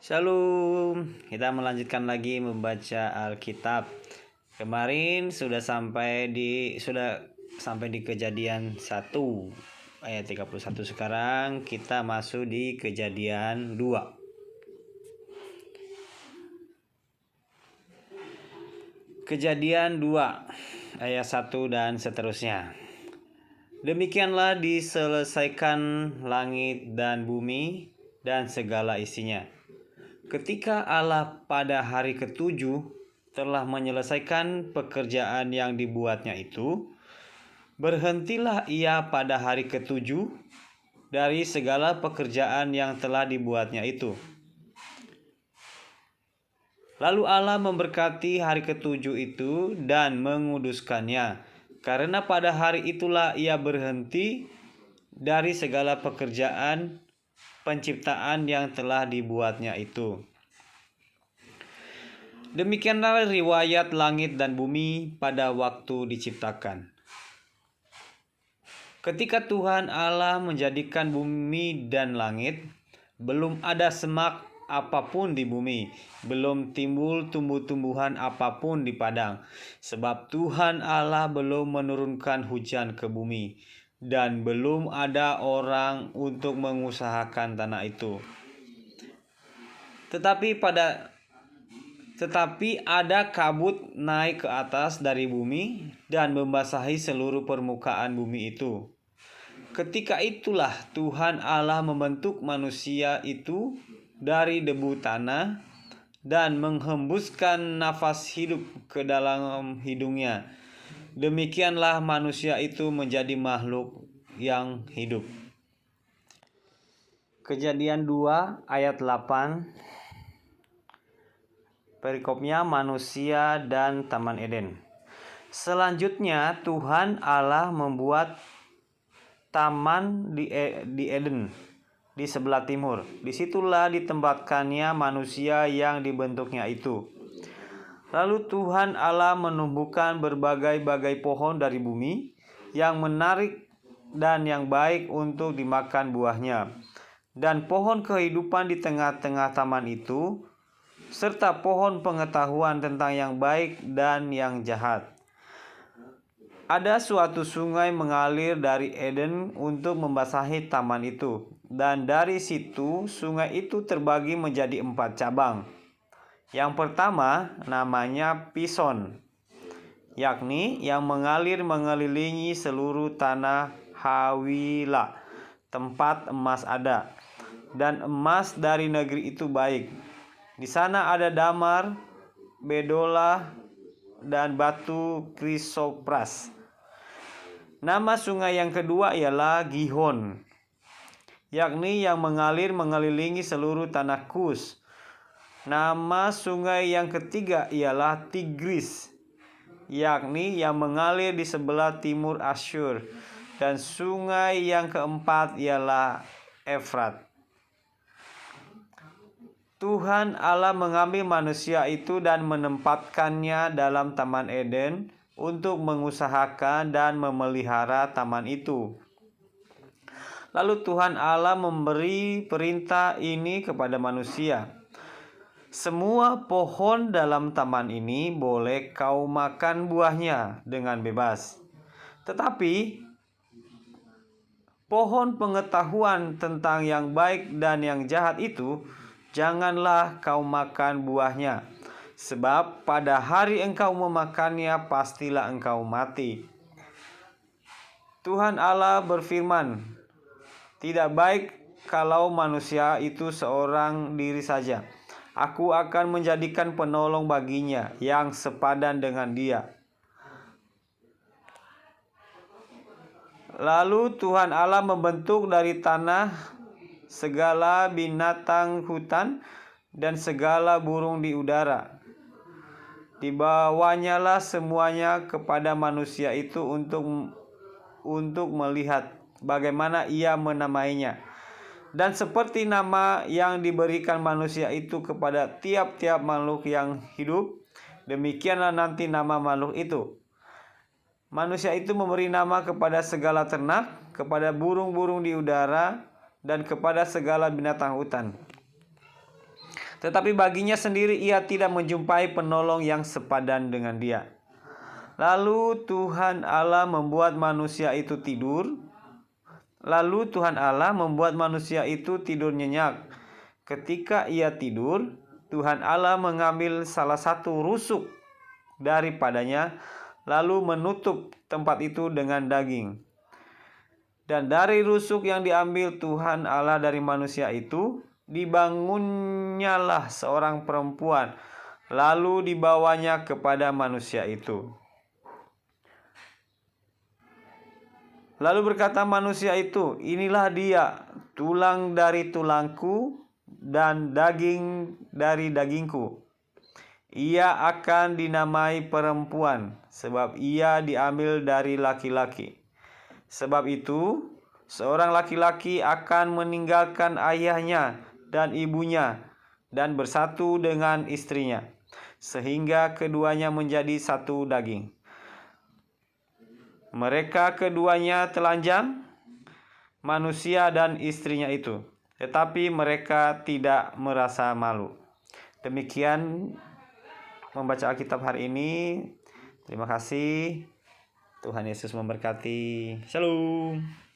Shalom, kita melanjutkan lagi membaca Alkitab. Kemarin sudah sampai di Kejadian 1 ayat 31. Sekarang kita masuk di Kejadian 2. Kejadian 2 ayat 1 dan seterusnya. Demikianlah diselesaikan langit dan bumi dan segala isinya. Ketika Allah pada hari ketujuh telah menyelesaikan pekerjaan yang dibuatnya itu, berhentilah ia pada hari ketujuh dari segala pekerjaan yang telah dibuatnya itu. Lalu Allah memberkati hari ketujuh itu dan menguduskannya, karena pada hari itulah ia berhenti dari segala pekerjaan penciptaan yang telah dibuatnya itu. Demikianlah riwayat langit dan bumi pada waktu diciptakan. Ketika Tuhan Allah menjadikan bumi dan langit, belum ada semak apapun di bumi, belum timbul tumbuh-tumbuhan apapun di padang, sebab Tuhan Allah belum menurunkan hujan ke bumi, dan belum ada orang untuk mengusahakan tanah itu. Tetapi ada kabut naik ke atas dari bumi dan membasahi seluruh permukaan bumi itu. Ketika itulah Tuhan Allah membentuk manusia itu dari debu tanah dan menghembuskan nafas hidup ke dalam hidungnya. Demikianlah manusia itu menjadi makhluk yang hidup. Kejadian 2 ayat 8. Perikopnya manusia dan Taman Eden. Selanjutnya Tuhan Allah membuat taman di Eden di sebelah timur. Disitulah ditempatkannya manusia yang dibentuknya itu. Lalu Tuhan Allah menumbuhkan berbagai-bagai pohon dari bumi yang menarik dan yang baik untuk dimakan buahnya, dan pohon kehidupan di tengah-tengah taman itu, serta pohon pengetahuan tentang yang baik dan yang jahat. Ada suatu sungai mengalir dari Eden untuk membasahi taman itu, dan dari situ sungai itu terbagi menjadi 4 cabang. Yang pertama namanya Pison, yakni yang mengalir mengelilingi seluruh tanah Hawila, tempat emas ada, dan emas dari negeri itu baik. Di sana ada damar, bedola, dan batu krisopras. Nama sungai yang kedua ialah Gihon, yakni yang mengalir mengelilingi seluruh tanah Kus. Nama sungai yang ketiga ialah Tigris, yakni yang mengalir di sebelah timur Asyur. Dan sungai yang keempat ialah Efrat. Tuhan Allah mengambil manusia itu dan menempatkannya dalam Taman Eden untuk mengusahakan dan memelihara taman itu. Lalu Tuhan Allah memberi perintah ini kepada manusia. Semua pohon dalam taman ini boleh kau makan buahnya dengan bebas. Tetapi pohon pengetahuan tentang yang baik dan yang jahat itu janganlah kau makan buahnya, sebab pada hari engkau memakannya pastilah engkau mati. Tuhan Allah berfirman, tidak baik kalau manusia itu seorang diri saja. Aku akan menjadikan penolong baginya yang sepadan dengan dia. Lalu Tuhan Allah membentuk dari tanah segala binatang hutan dan segala burung di udara. Dibawanyalah semuanya kepada manusia itu untuk melihat bagaimana ia menamainya. Dan seperti nama yang diberikan manusia itu kepada tiap-tiap makhluk yang hidup, demikianlah nanti nama makhluk itu. Manusia itu memberi nama kepada segala ternak, kepada burung-burung di udara, dan kepada segala binatang hutan. tetapi baginya sendiri ia tidak menjumpai penolong yang sepadan dengan dia. Lalu Tuhan Allah membuat manusia itu tidur. Nyenyak. Ketika ia tidur, Tuhan Allah mengambil salah satu rusuk daripadanya, lalu menutup tempat itu dengan daging. Dan dari rusuk yang diambil Tuhan Allah dari manusia itu, dibangunnyalah seorang perempuan, lalu dibawanya kepada manusia itu. Lalu berkata manusia itu, inilah dia, tulang dari tulangku dan daging dari dagingku. Ia akan dinamai perempuan, sebab ia diambil dari laki-laki. Sebab itu, seorang laki-laki akan meninggalkan ayahnya dan ibunya dan bersatu dengan istrinya, sehingga keduanya menjadi satu daging. Mereka keduanya telanjang, manusia dan istrinya itu, tetapi mereka tidak merasa malu. Demikian membaca Alkitab hari ini. Terima kasih. Tuhan Yesus memberkati. Shalom.